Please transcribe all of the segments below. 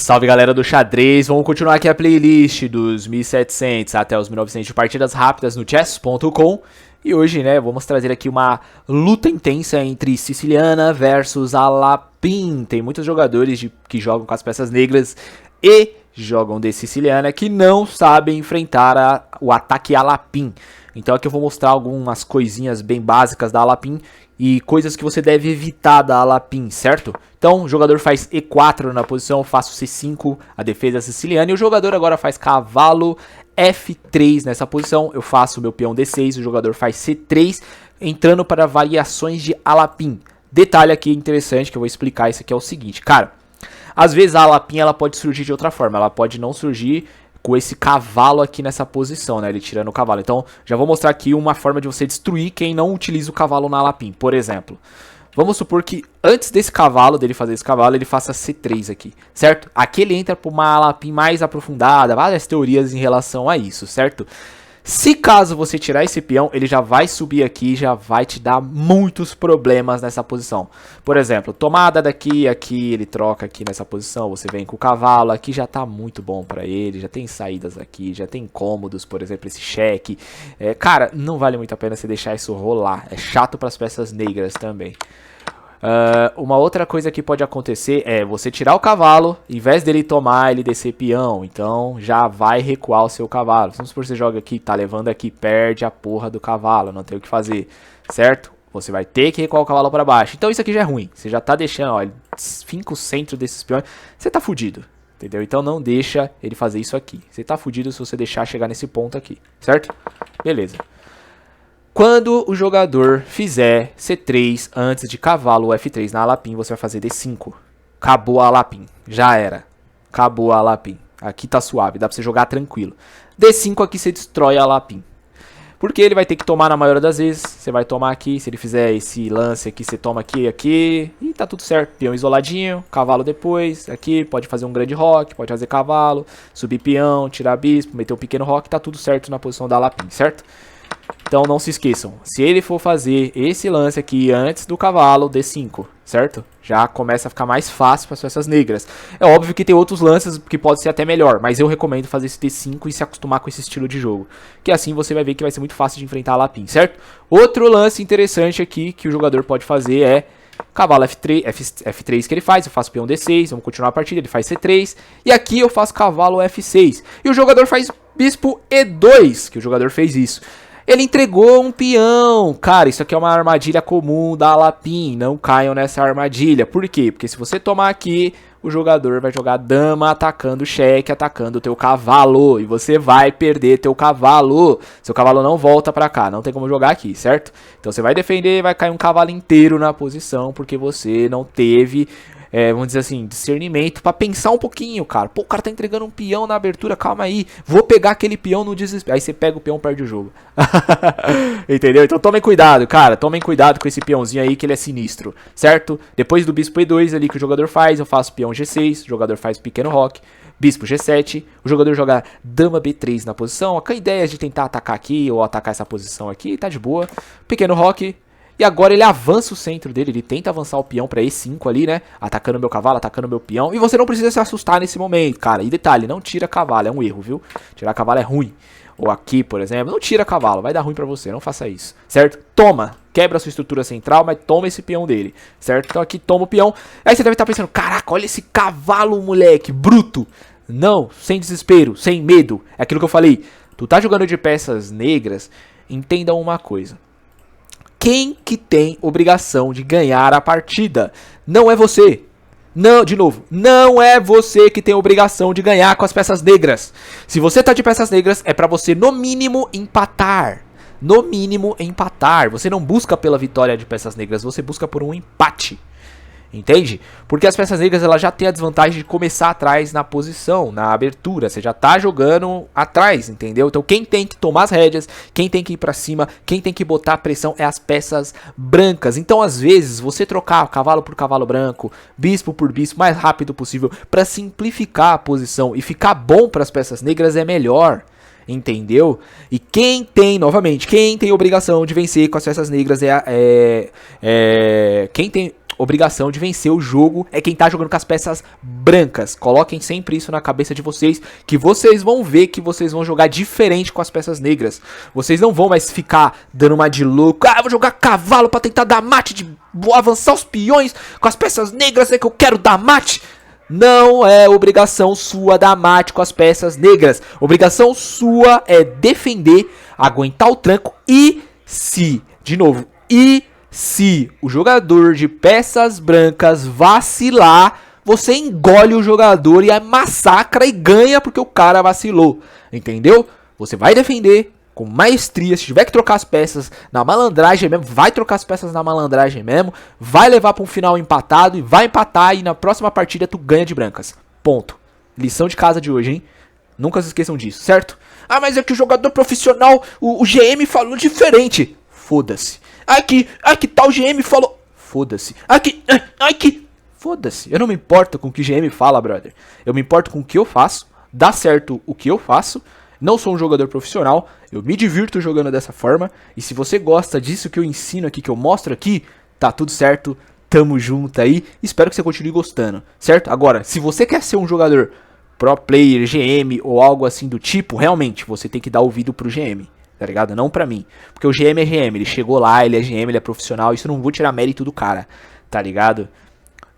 Salve galera do xadrez, vamos continuar aqui a playlist dos 1700 até os 1900 de partidas rápidas no chess.com. E hoje, né, vamos trazer aqui uma luta intensa entre Siciliana versus Alapim. Tem muitos jogadores que jogam com as peças negras e jogam de Siciliana que não sabem enfrentar o ataque Alapim. Então aqui eu vou mostrar algumas coisinhas bem básicas da Alapim e coisas que você deve evitar da Alapim, certo? Então o jogador faz E4 na posição, eu faço C5, a defesa siciliana, e o jogador agora faz cavalo F3 nessa posição, eu faço meu peão D6, o jogador faz C3, entrando para variações de Alapim. Detalhe aqui interessante que eu vou explicar, isso aqui é o seguinte, cara, às vezes a Alapim ela pode surgir de outra forma, ela pode não surgir com esse cavalo aqui nessa posição, né, ele tirando o cavalo. Então, já vou mostrar aqui uma forma de você destruir quem não utiliza o cavalo na Alapim. Por exemplo, vamos supor que antes desse cavalo, dele fazer esse cavalo, ele faça C3 aqui, certo? Aqui ele entra para uma Alapim mais aprofundada, várias teorias em relação a isso, certo? Se caso você tirar esse peão, ele já vai subir aqui e já vai te dar muitos problemas nessa posição. Por exemplo, tomada daqui, aqui, ele troca aqui nessa posição, você vem com o cavalo, aqui já tá muito bom pra ele, já tem saídas aqui, já tem cômodos, por exemplo, esse cheque. Cara, não vale muito a pena você deixar isso rolar, é chato pras peças negras também. Uma outra coisa que pode acontecer é você tirar o cavalo, em vez dele tomar, ele descer peão, então já vai recuar o seu cavalo. Vamos supor que você joga aqui, tá levando aqui, perde a porra do cavalo, não tem o que fazer, certo? Você vai ter que recuar o cavalo para baixo, então isso aqui já é ruim, você já tá deixando, ó, ele finca o centro desses peões, você tá fudido, entendeu? Então não deixa ele fazer isso aqui, você tá fudido se você deixar chegar nesse ponto aqui, certo? Beleza. Quando o jogador fizer C3 antes de cavalo F3 na Alapim, você vai fazer D5. Acabou a Alapim. Já era. Acabou a Alapim. Aqui tá suave, dá pra você jogar tranquilo. D5 aqui você destrói a Alapim. Porque ele vai ter que tomar na maioria das vezes. Você vai tomar aqui, se ele fizer esse lance aqui, você toma aqui, aqui. E tá tudo certo. Peão isoladinho, cavalo depois. Aqui pode fazer um grande roque, pode fazer cavalo, subir peão, tirar bispo, meter um pequeno roque. Tá tudo certo na posição da Alapim, certo? Então não se esqueçam, se ele for fazer esse lance aqui antes do cavalo, D5, certo? Já começa a ficar mais fácil para as peças negras. É óbvio que tem outros lances que pode ser até melhor, mas eu recomendo fazer esse D5 e se acostumar com esse estilo de jogo. Que assim você vai ver que vai ser muito fácil de enfrentar a Alapim, certo? Outro lance interessante aqui que o jogador pode fazer é cavalo F3 que ele faz, eu faço peão D6, vamos continuar a partida, ele faz C3, e aqui eu faço cavalo F6. E o jogador faz bispo E2, que o jogador fez isso. Ele entregou um peão. Cara, isso aqui é uma armadilha comum da Alapim. Não caiam nessa armadilha. Por quê? Porque se você tomar aqui, o jogador vai jogar dama atacando o cheque, atacando o teu cavalo. E você vai perder teu cavalo. Seu cavalo não volta pra cá. Não tem como jogar aqui, certo? Então você vai defender, vai cair um cavalo inteiro na posição. Porque você não teve... vamos dizer assim, discernimento pra pensar um pouquinho, cara. Pô, o cara tá entregando um peão na abertura, calma aí. Vou pegar aquele peão no desespero. Aí você pega o peão e perde o jogo. Entendeu? Então tomem cuidado, cara. Tomem cuidado com esse peãozinho aí que ele é sinistro, certo? Depois do bispo E2 ali que o jogador faz, eu faço peão G6, o jogador faz pequeno roque. Bispo G7, o jogador joga dama B3 na posição. A ideia de tentar atacar aqui ou atacar essa posição aqui, tá de boa. Pequeno roque. E agora ele avança o centro dele, ele tenta avançar o peão pra E5 ali, né? Atacando meu cavalo, atacando meu peão. E você não precisa se assustar nesse momento, cara. E detalhe, não tira cavalo, é um erro, viu? Tirar cavalo é ruim. Ou aqui, por exemplo, não tira cavalo, vai dar ruim pra você, não faça isso, certo? Toma, quebra a sua estrutura central, mas toma esse peão dele, certo? Então aqui toma o peão. Aí você deve estar pensando, caraca, olha esse cavalo, moleque, bruto. Não, sem desespero, sem medo. É aquilo que eu falei. Tu tá jogando de peças negras, entendam uma coisa. Quem que tem obrigação de ganhar a partida? Não é você. Não, de novo, não é você que tem obrigação de ganhar com as peças negras. Se você tá de peças negras, é pra você no mínimo empatar. No mínimo empatar. Você não busca pela vitória de peças negras, você busca por um empate. Entende? Porque as peças negras ela já tem a desvantagem de começar atrás na posição, na abertura. Você já tá jogando atrás, entendeu? Então quem tem que tomar as rédeas, quem tem que ir pra cima, quem tem que botar a pressão é as peças brancas. Então às vezes você trocar cavalo por cavalo branco, bispo por bispo, mais rápido possível, pra simplificar a posição e ficar bom para as peças negras é melhor. Entendeu? E quem tem, novamente, quem tem obrigação de vencer com as peças negras quem tem obrigação de vencer o jogo é quem tá jogando com as peças brancas. Coloquem sempre isso na cabeça de vocês, que vocês vão ver que vocês vão jogar diferente com as peças negras. Vocês não vão mais ficar dando uma de louco. Ah, vou jogar cavalo pra tentar dar mate, vou avançar os peões com as peças negras, é que eu quero dar mate. Não é obrigação sua dar mate com as peças negras. Obrigação sua é defender, aguentar o tranco e se o jogador de peças brancas vacilar, você engole o jogador e massacra e ganha porque o cara vacilou. Entendeu? Você vai defender com maestria. Se tiver que trocar as peças na malandragem mesmo, vai trocar as peças na malandragem mesmo. Vai levar para um final empatado e vai empatar. E na próxima partida tu ganha de brancas. Ponto. Lição de casa de hoje, hein? Nunca se esqueçam disso, certo? Ah, mas é que o jogador profissional, o GM falou diferente. Foda-se. Ai que tal GM falou. Foda-se. Foda-se. Eu não me importo com o que GM fala, brother. Eu me importo com o que eu faço. Dá certo o que eu faço. Não sou um jogador profissional. Eu me divirto jogando dessa forma. E se você gosta disso que eu ensino aqui, que eu mostro aqui, tá tudo certo. Tamo junto aí. Espero que você continue gostando, certo? Agora, se você quer ser um jogador pro player, GM ou algo assim do tipo, realmente você tem que dar ouvido pro GM. Tá ligado? Não pra mim. Porque o GM é GM, ele chegou lá, ele é GM, ele é profissional. Isso eu não vou tirar mérito do cara. Tá ligado?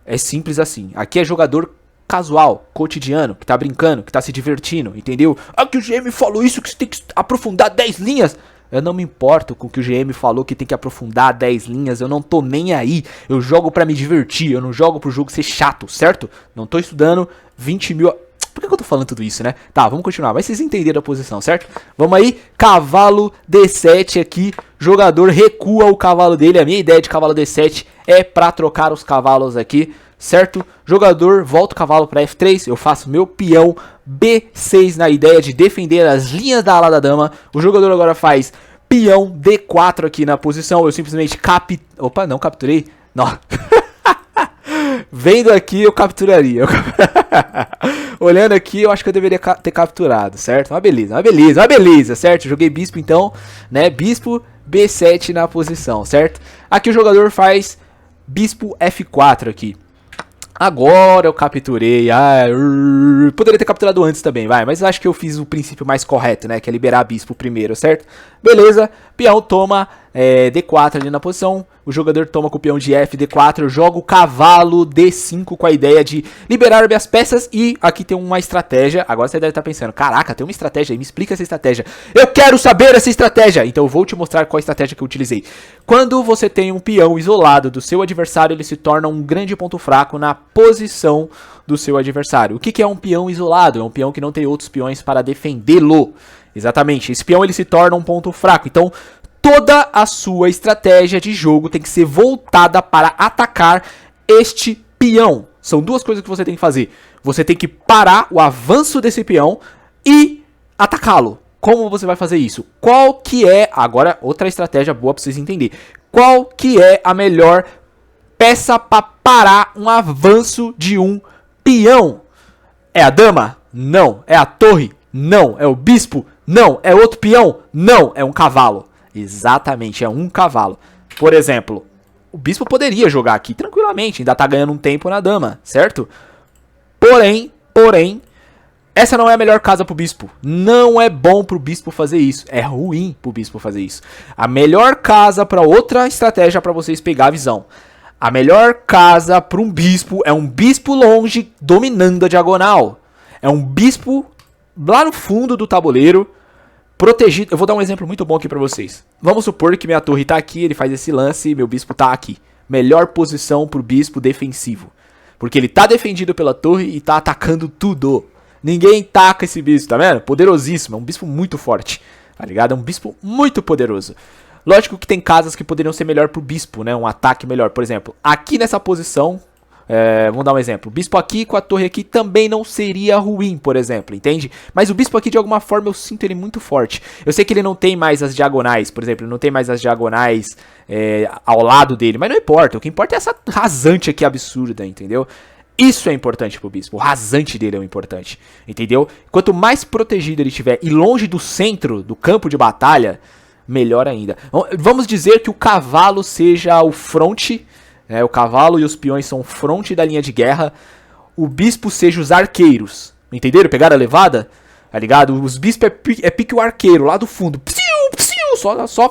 É simples assim. Aqui é jogador casual, cotidiano, que tá brincando, que tá se divertindo, entendeu? Ah, que o GM falou isso, que você tem que aprofundar 10 linhas. Eu não me importo com o que o GM falou que tem que aprofundar 10 linhas. Eu não tô nem aí. Eu jogo pra me divertir. Eu não jogo pro jogo ser chato, certo? Não tô estudando 20 mil... Por que eu tô falando tudo isso, né? Tá, vamos continuar. Mas vocês entenderam a posição, certo? Vamos aí. Cavalo D7 aqui. Jogador recua o cavalo dele. A minha ideia de cavalo D7 é pra trocar os cavalos aqui, certo? Jogador volta o cavalo pra F3. Eu faço meu peão B6 na ideia de defender as linhas da ala da dama. O jogador agora faz peão D4 aqui na posição. Eu simplesmente Opa, não capturei. Não. Vendo aqui, eu capturaria. Olhando aqui, eu acho que eu deveria ter capturado, certo? Uma beleza, certo? Joguei bispo, então, né? Bispo B7 na posição, certo? Aqui o jogador faz bispo F4 aqui. Agora eu capturei. Poderia ter capturado antes também, mas eu acho que eu fiz o princípio mais correto, né? Que é liberar bispo primeiro, certo? Beleza, peão toma D4 ali na posição. O jogador toma com o peão de F, D4. Eu jogo o cavalo D5 com a ideia de liberar minhas peças. E aqui tem uma estratégia. Agora você deve estar pensando, caraca, tem uma estratégia aí, me explica essa estratégia. Eu quero saber essa estratégia. Então eu vou te mostrar qual a estratégia que eu utilizei. Quando você tem um peão isolado do seu adversário, ele se torna um grande ponto fraco na posição do seu adversário. O que é um peão isolado? É um peão que não tem outros peões para defendê-lo. Exatamente, esse peão ele se torna um ponto fraco. Então toda a sua estratégia de jogo tem que ser voltada para atacar este peão. São duas coisas que você tem que fazer. Você tem que parar o avanço desse peão e atacá-lo. Como você vai fazer isso? Qual que é, agora outra estratégia boa para vocês entenderem. Qual que é a melhor peça para parar um avanço de um peão? É a dama? Não. É a torre? Não. É o bispo? Não. É outro peão? Não. É um cavalo. Exatamente, é um cavalo. Por exemplo, o bispo poderia jogar aqui tranquilamente, ainda tá ganhando um tempo na dama, certo? Porém, essa não é a melhor casa pro bispo. Não é bom pro bispo fazer isso. É ruim pro bispo fazer isso. A melhor casa para outra estratégia para vocês pegar a visão. A melhor casa para um bispo é um bispo longe dominando a diagonal. É um bispo lá no fundo do tabuleiro, protegido. Eu vou dar um exemplo muito bom aqui pra vocês. Vamos supor que minha torre tá aqui, ele faz esse lance e meu bispo tá aqui. Melhor posição pro bispo defensivo. Porque ele tá defendido pela torre e tá atacando tudo. Ninguém taca esse bispo, tá vendo? Poderosíssimo, é um bispo muito forte, tá ligado? É um bispo muito poderoso. Lógico que tem casas que poderiam ser melhor pro bispo, né? Um ataque melhor. Por exemplo, aqui nessa posição... vamos dar um exemplo. O bispo aqui com a torre aqui também não seria ruim, por exemplo, entende? Mas o bispo aqui, de alguma forma, eu sinto ele muito forte. Eu sei que ele não tem mais as diagonais, por exemplo, ele não tem mais as diagonais ao lado dele, mas não importa. O que importa é essa rasante aqui absurda, entendeu? Isso é importante pro bispo. O rasante dele é o importante, entendeu? Quanto mais protegido ele estiver e longe do centro do campo de batalha, melhor ainda. Vamos dizer que o cavalo seja o front né? O cavalo e os peões são fronte da linha de guerra. O bispo seja os arqueiros. Entenderam? Pegaram a levada? Tá ligado? Os bispos é pique o arqueiro, lá do fundo. Psiu, psiu, só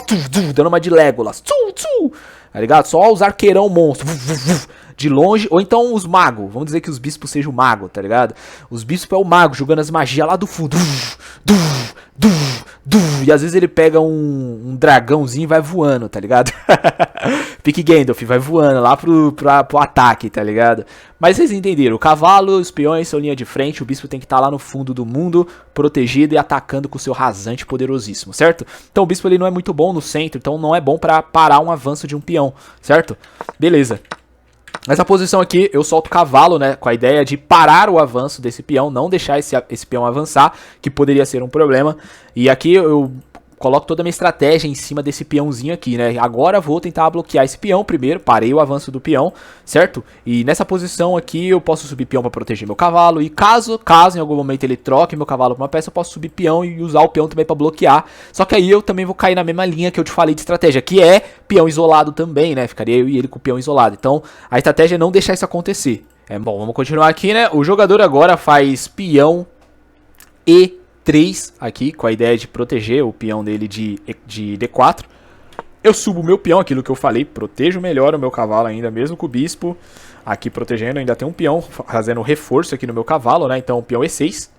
dando uma de Legolas. Tá ligado? Só os arqueirão monstro. De longe, ou então os magos. Vamos dizer que os bispos sejam o mago, tá ligado? Os bispos é o mago, jogando as magias lá do fundo. E às vezes ele pega um dragãozinho e vai voando, tá ligado? Pique Gandalf, vai voando lá pro ataque, tá ligado? Mas vocês entenderam, o cavalo, os peões são linha de frente, o bispo tem que estar lá no fundo do mundo, protegido e atacando com o seu rasante poderosíssimo, certo? Então o bispo ele não é muito bom no centro, então não é bom pra parar um avanço de um peão, certo? Beleza. Nessa posição aqui, eu solto o cavalo, né, com a ideia de parar o avanço desse peão, não deixar esse peão avançar, que poderia ser um problema. E aqui eu coloco toda a minha estratégia em cima desse peãozinho aqui, né. Agora vou tentar bloquear esse peão primeiro, parei o avanço do peão, certo? E nessa posição aqui eu posso subir peão para proteger meu cavalo, e caso em algum momento ele troque meu cavalo por uma peça, eu posso subir peão e usar o peão também para bloquear. Só que aí eu também vou cair na mesma linha que eu te falei de estratégia, que é peão isolado também, né? Ficaria eu e ele com o peão isolado. Então a estratégia é não deixar isso acontecer. Bom, vamos continuar aqui, né? O jogador agora faz peão E3 aqui, com a ideia de proteger o peão dele de D4. Eu subo o meu peão, aquilo que eu falei, protejo melhor o meu cavalo ainda, mesmo com o bispo aqui protegendo. Ainda tem um peão fazendo reforço aqui no meu cavalo, né? Então, peão E6.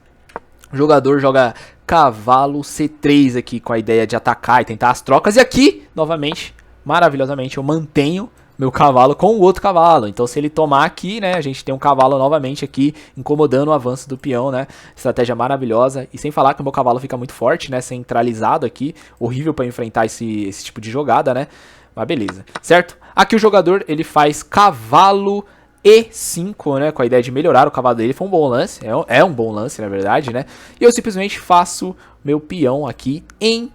O jogador joga cavalo C3 aqui, com a ideia de atacar e tentar as trocas. E aqui, novamente, maravilhosamente, eu mantenho meu cavalo com o outro cavalo. Então se ele tomar aqui, né, a gente tem um cavalo novamente aqui incomodando o avanço do peão, né? Estratégia maravilhosa. E sem falar que o meu cavalo fica muito forte, né, centralizado aqui. Horrível para enfrentar esse tipo de jogada, né? Mas beleza, certo? Aqui o jogador, ele faz cavalo E5, né, com a ideia de melhorar o cavalo dele. Foi um bom lance, é um bom lance, na verdade, né? E eu simplesmente faço meu peão aqui em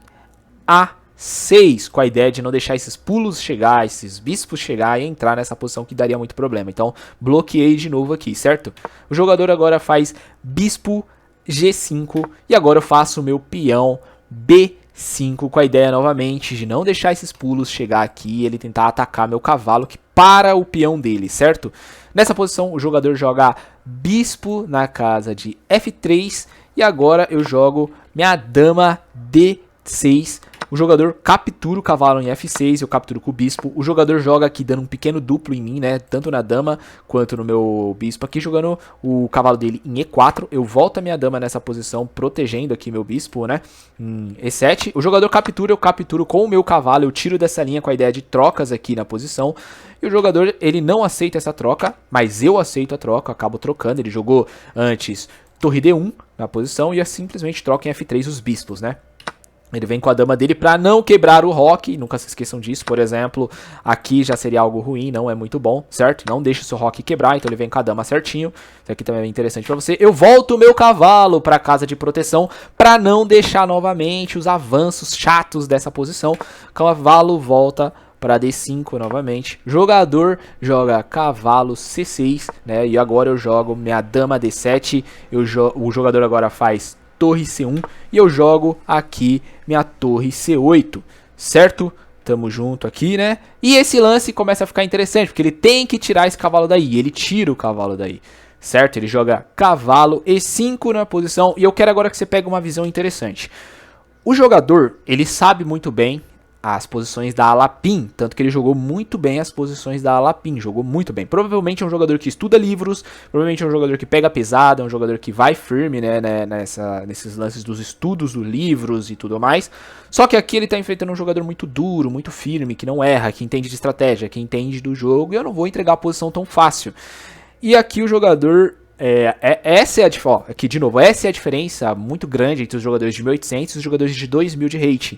A6, com a ideia de não deixar esses pulos chegar, esses bispos chegar e entrar nessa posição que daria muito problema. Então, bloqueei de novo aqui, certo? O jogador agora faz bispo G5 e agora eu faço o meu peão B5, com a ideia novamente de não deixar esses pulos chegar aqui e ele tentar atacar meu cavalo que para o peão dele, certo? Nessa posição, o jogador joga bispo na casa de F3 e agora eu jogo minha dama D6. O jogador captura o cavalo em F6, eu capturo com o bispo. O jogador joga aqui dando um pequeno duplo em mim, né? Tanto na dama quanto no meu bispo aqui, jogando o cavalo dele em E4. Eu volto a minha dama nessa posição, protegendo aqui meu bispo, né? Em E7. O jogador captura, eu capturo com o meu cavalo. Eu tiro dessa linha com a ideia de trocas aqui na posição. E o jogador, ele não aceita essa troca, mas eu aceito a troca, acabo trocando. Ele jogou antes torre D1 na posição e eu simplesmente troco em F3 os bispos, né? Ele vem com a dama dele para não quebrar o roque, nunca se esqueçam disso, por exemplo, aqui já seria algo ruim, não é muito bom, certo? Não deixa o seu roque quebrar, então ele vem com a dama certinho, isso aqui também é interessante para você. Eu volto o meu cavalo para a casa de proteção para não deixar novamente os avanços chatos dessa posição. Cavalo volta para D5 novamente. Jogador joga cavalo C6, né? E agora eu jogo minha dama D7, o jogador agora faz torre C1 e eu jogo aqui minha torre C8, certo? Tamo junto aqui, né? E esse lance começa a ficar interessante, porque ele tem que tirar esse cavalo daí, ele tira o cavalo daí, certo? Ele joga cavalo E5 na posição e eu quero agora que você pegue uma visão interessante. O jogador, ele sabe muito bem as posições da Alapim, tanto que ele jogou muito bem as posições da Alapim, jogou muito bem. Provavelmente é um jogador que estuda livros, provavelmente é um jogador que pega pesado, é um jogador que vai firme, né, nesses lances dos estudos dos livros e tudo mais. Só que aqui ele tá enfrentando um jogador muito duro, muito firme, que não erra, que entende de estratégia, que entende do jogo, e eu não vou entregar a posição tão fácil. E aqui o jogador... essa é aqui de novo, essa é a diferença muito grande entre os jogadores de 1800 e os jogadores de 2000 de rating.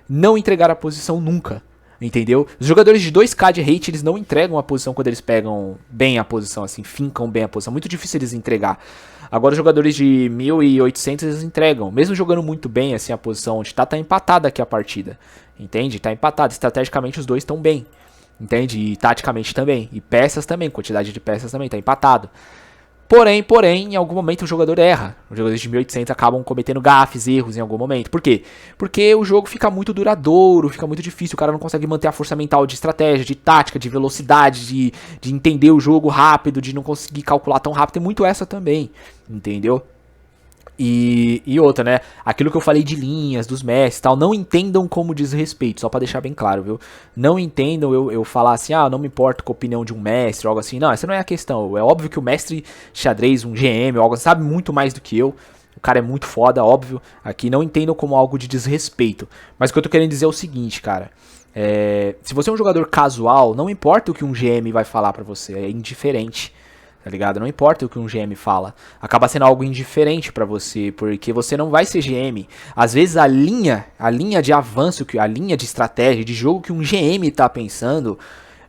Não entregar a posição nunca, entendeu? Os jogadores de 2k de rate, eles não entregam a posição quando eles pegam bem a posição, assim, fincam bem a posição. Muito difícil eles entregar. Agora os jogadores de 1800 eles entregam, mesmo jogando muito bem assim a posição onde tá empatada aqui a partida, entende? Tá empatado, estrategicamente os dois estão bem, entende? E taticamente também, e peças também, quantidade de peças também, tá empatado. Porém, em algum momento o jogador erra. Os jogadores de 1800 acabam cometendo gafes, erros em algum momento. Por quê? Porque o jogo fica muito duradouro, fica muito difícil. O cara não consegue manter a força mental de estratégia, de tática, de velocidade, de entender o jogo rápido, de não conseguir calcular tão rápido. Tem muito essa também, entendeu? E outra, né? Aquilo que eu falei de linhas, dos mestres e tal, não entendam como desrespeito, só pra deixar bem claro, viu? Não entendam eu falar assim, não me importo com a opinião de um mestre ou algo assim. Não, essa não é a questão. É óbvio que o mestre xadrez, um GM ou algo assim, sabe muito mais do que eu. O cara é muito foda, óbvio. Aqui não entendam como algo de desrespeito. Mas o que eu tô querendo dizer é o seguinte, cara. Se você é um jogador casual, não importa o que um GM vai falar pra você, é indiferente. Tá ligado? Não importa o que um GM fala. Acaba sendo algo indiferente pra você, porque você não vai ser GM. Às vezes a linha de avanço, a linha de estratégia, de jogo que um GM tá pensando,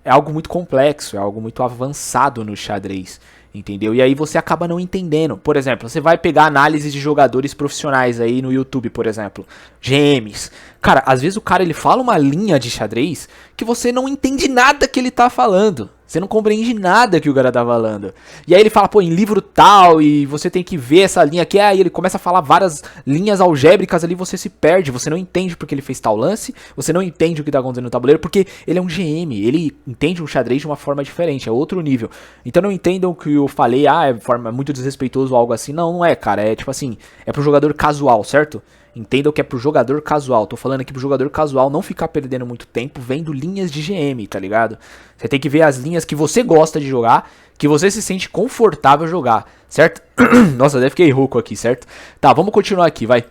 é algo muito complexo, é algo muito avançado no xadrez. Entendeu? E aí você acaba não entendendo. Por exemplo, você vai pegar análise de jogadores profissionais aí no YouTube, por exemplo. GMs. Cara, às vezes o cara ele fala uma linha de xadrez que você não entende nada que ele tá falando. Você não compreende nada que o cara tá falando. E aí ele fala, pô, em livro tal, e você tem que ver essa linha aqui. Aí ele começa a falar várias linhas algébricas ali, você se perde. Você não entende porque ele fez tal lance. Você não entende o que tá acontecendo no tabuleiro, porque ele é um GM. Ele entende o xadrez de uma forma diferente, é outro nível. Então não entendam que eu falei, é muito desrespeitoso ou algo assim. Não, não é, cara. É tipo assim, é pro jogador casual, certo? Entendam que é pro jogador casual. Tô falando aqui pro jogador casual não ficar perdendo muito tempo vendo linhas de GM, tá ligado? Você tem que ver as linhas que você gosta de jogar, que você se sente confortável jogar, certo? Nossa, até fiquei rouco aqui, certo? Tá, vamos continuar aqui, vai.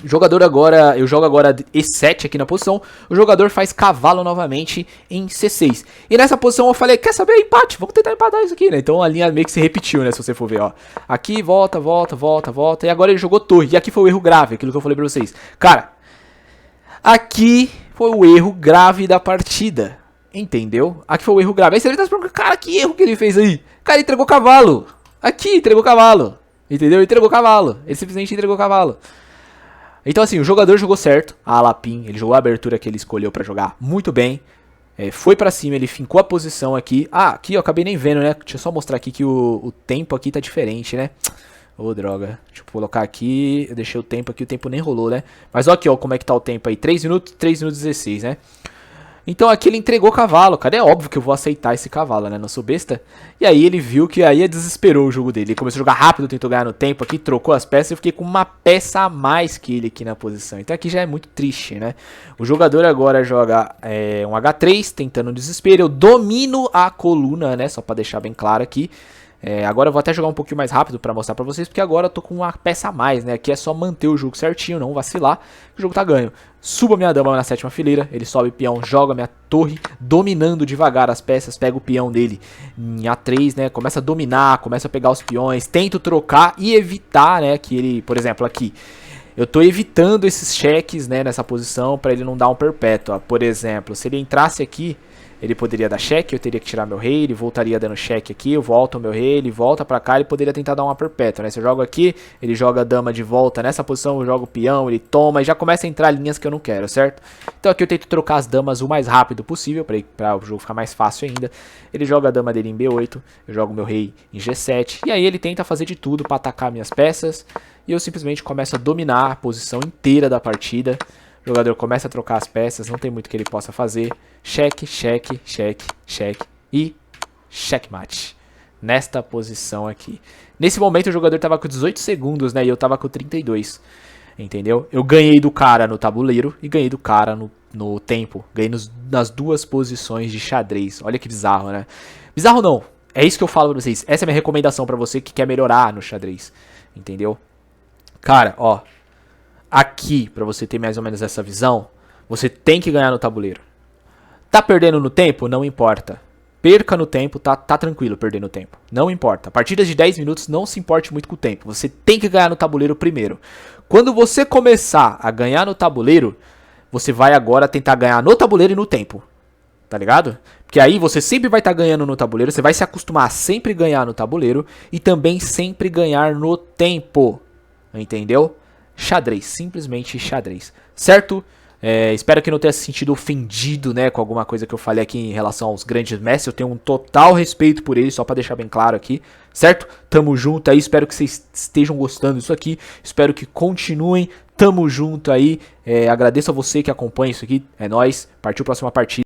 Jogador agora, eu jogo agora E7 aqui na posição, o jogador faz cavalo novamente em C6. E nessa posição eu falei, quer saber, empate, vamos tentar empatar isso aqui, né? Então a linha meio que se repetiu, né, se você for ver, ó. Aqui, volta, e agora ele jogou torre, e aqui foi o erro grave, aquilo que eu falei pra vocês. Cara, aqui foi o erro grave da partida, entendeu? Aqui foi o erro grave. Aí você tá se perguntando, cara, que erro que ele fez aí? Cara, ele entregou cavalo, aqui, entregou cavalo, entendeu? Ele entregou cavalo, ele simplesmente entregou cavalo. Então assim, o jogador jogou certo, a Alapim, ele jogou a abertura que ele escolheu pra jogar muito bem. Foi pra cima, ele fincou a posição aqui. Aqui eu acabei nem vendo, né? Deixa eu só mostrar aqui que o tempo aqui tá diferente, né? Ô, droga. Deixa eu colocar aqui, eu deixei o tempo aqui, o tempo nem rolou, né? Mas ó aqui, ó, como é que tá o tempo aí, 3 minutos e 16, né? Então aqui ele entregou o cavalo, cara. É óbvio que eu vou aceitar esse cavalo, né? Não sou besta. E aí ele viu que aí desesperou o jogo dele. Ele começou a jogar rápido, tentou ganhar no tempo aqui, trocou as peças e eu fiquei com uma peça a mais que ele aqui na posição. Então aqui já é muito triste, né? O jogador agora joga um H3, tentando desespero. Eu domino a coluna, né? Só pra deixar bem claro aqui. Agora eu vou até jogar um pouquinho mais rápido pra mostrar pra vocês, porque agora eu tô com uma peça a mais, né? Aqui é só manter o jogo certinho, não vacilar, que o jogo tá ganho. Subo a minha dama na 7ª fileira, ele sobe o peão, joga a minha torre, dominando devagar as peças, pega o peão dele em A3, né? Começa a dominar, começa a pegar os peões, tento trocar e evitar, né? Que ele, por exemplo, aqui... Eu tô evitando esses cheques, né, nessa posição pra ele não dar um perpétuo. Por exemplo, se ele entrasse aqui, ele poderia dar cheque, eu teria que tirar meu rei, ele voltaria dando cheque aqui, eu volto o meu rei, ele volta pra cá, ele poderia tentar dar uma perpétua, né? Se eu jogo aqui, ele joga a dama de volta nessa posição, eu jogo o peão, ele toma e já começa a entrar linhas que eu não quero, certo? Então aqui eu tento trocar as damas o mais rápido possível, pra o jogo ficar mais fácil ainda. Ele joga a dama dele em B8, eu jogo meu rei em G7, e aí ele tenta fazer de tudo pra atacar minhas peças. E eu simplesmente começo a dominar a posição inteira da partida. O jogador começa a trocar as peças, não tem muito que ele possa fazer. Cheque, cheque, cheque, cheque e checkmate. Nesta posição aqui. Nesse momento o jogador estava com 18 segundos, né? E eu estava com 32. Entendeu? Eu ganhei do cara no tabuleiro e ganhei do cara no tempo. Ganhei nas duas posições de xadrez. Olha que bizarro, né? Bizarro não. É isso que eu falo pra vocês. Essa é a minha recomendação pra você que quer melhorar no xadrez. Entendeu? Cara, ó, aqui, pra você ter mais ou menos essa visão, você tem que ganhar no tabuleiro. Tá perdendo no tempo? Não importa. Perca no tempo, tá tranquilo perder no tempo. Não importa. Partidas de 10 minutos, não se importe muito com o tempo. Você tem que ganhar no tabuleiro primeiro. Quando você começar a ganhar no tabuleiro, você vai agora tentar ganhar no tabuleiro e no tempo. Tá ligado? Porque aí você sempre vai estar ganhando no tabuleiro, você vai se acostumar a sempre ganhar no tabuleiro e também sempre ganhar no tempo. Entendeu? Xadrez, simplesmente xadrez, certo? Espero que não tenha se sentido ofendido, né, com alguma coisa que eu falei aqui em relação aos grandes mestres. Eu tenho um total respeito por eles, só pra deixar bem claro aqui, certo? Tamo junto aí, espero que vocês estejam gostando disso aqui. Espero que continuem, tamo junto aí. Agradeço a você que acompanha isso aqui, é nóis. Partiu a próxima partida.